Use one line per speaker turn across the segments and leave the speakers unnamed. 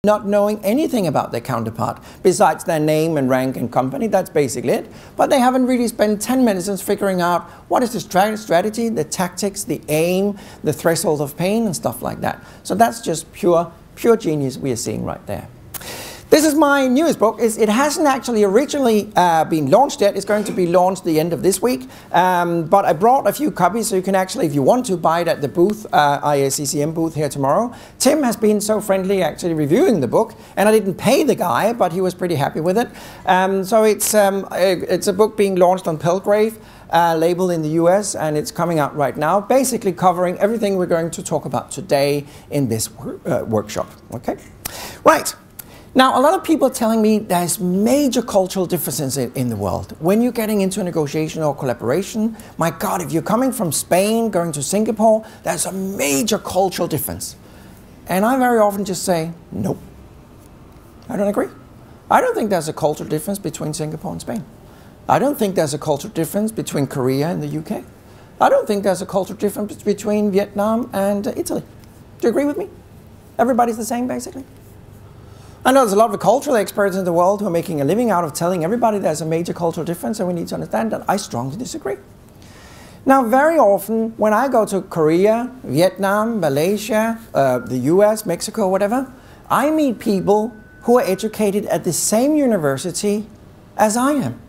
not knowing anything about their counterpart besides their name and rank and company. That's basically it. But they haven't really spent 10 minutes figuring out what is the strategy, the tactics, the aim, the threshold of pain and stuff like that. So that's just pure genius we are seeing right there. This is my newest book. It hasn't actually originally been launched yet. It's going to be launched the end of this week. But I brought a few copies, so you can actually, if you want to, buy it at the booth, IACCM booth here tomorrow. Tim has been so friendly actually reviewing the book, and I didn't pay the guy, but he was pretty happy with it. So it's a book being launched on Palgrave, labeled in the US, and it's coming out right now, basically covering everything we're going to talk about today in this workshop. Okay, right. Now, a lot of people are telling me there's major cultural differences in the world. When you're getting into a negotiation or collaboration, my God, if you're coming from Spain, going to Singapore, there's a major cultural difference. And I very often just say, nope. I don't agree. I don't think there's a cultural difference between Singapore and Spain. I don't think there's a cultural difference between Korea and the UK. I don't think there's a cultural difference between Vietnam and Italy. Do you agree with me? Everybody's the same, basically? I know there's a lot of cultural experts in the world who are making a living out of telling everybody there's a major cultural difference and we need to understand that. I strongly disagree. Now, very often when I go to Korea, Vietnam, Malaysia, the US, Mexico, whatever, I meet people who are educated at the same university as I am.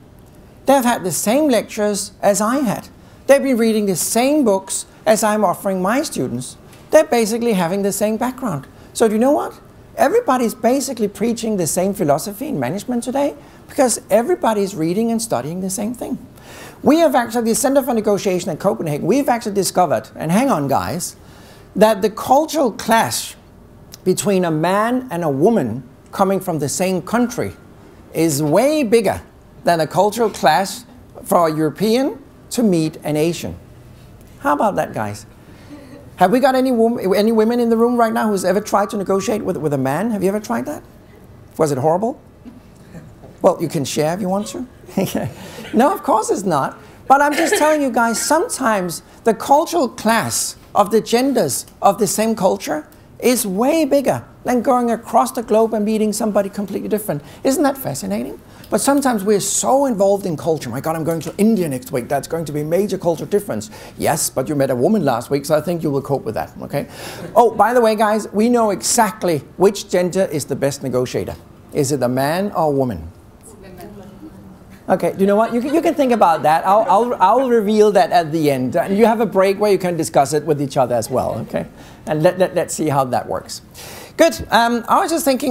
They've had the same lectures as I had. They've been reading the same books as I'm offering my students. They're basically having the same background. So do you know what? Everybody's basically preaching the same philosophy in management today because everybody's reading and studying the same thing. We have actually, the Center for Negotiation at Copenhagen, we've actually discovered, and hang on guys, that the cultural clash between a man and a woman coming from the same country is way bigger than a cultural clash for a European to meet an Asian. How about that, guys? Have we got any women in the room right now who's ever tried to negotiate with a man? Have you ever tried that? Was it horrible? Well, you can share if you want to. No, of course it's not. But I'm just telling you guys, sometimes the cultural clash of the genders of the same culture is way bigger than going across the globe and meeting somebody completely different. Isn't that fascinating? But sometimes we're so involved in culture. My God, I'm going to India next week. That's going to be a major cultural difference. Yes, but you met a woman last week, so I think you will cope with that, okay? Oh, by the way, guys, we know exactly which gender is the best negotiator. Is it a man or a woman? Okay, you know what? You can think about that. I'll reveal that at the end. And you have a break where you can discuss it with each other as well, okay? And let's see how that works. Good. I was just thinking,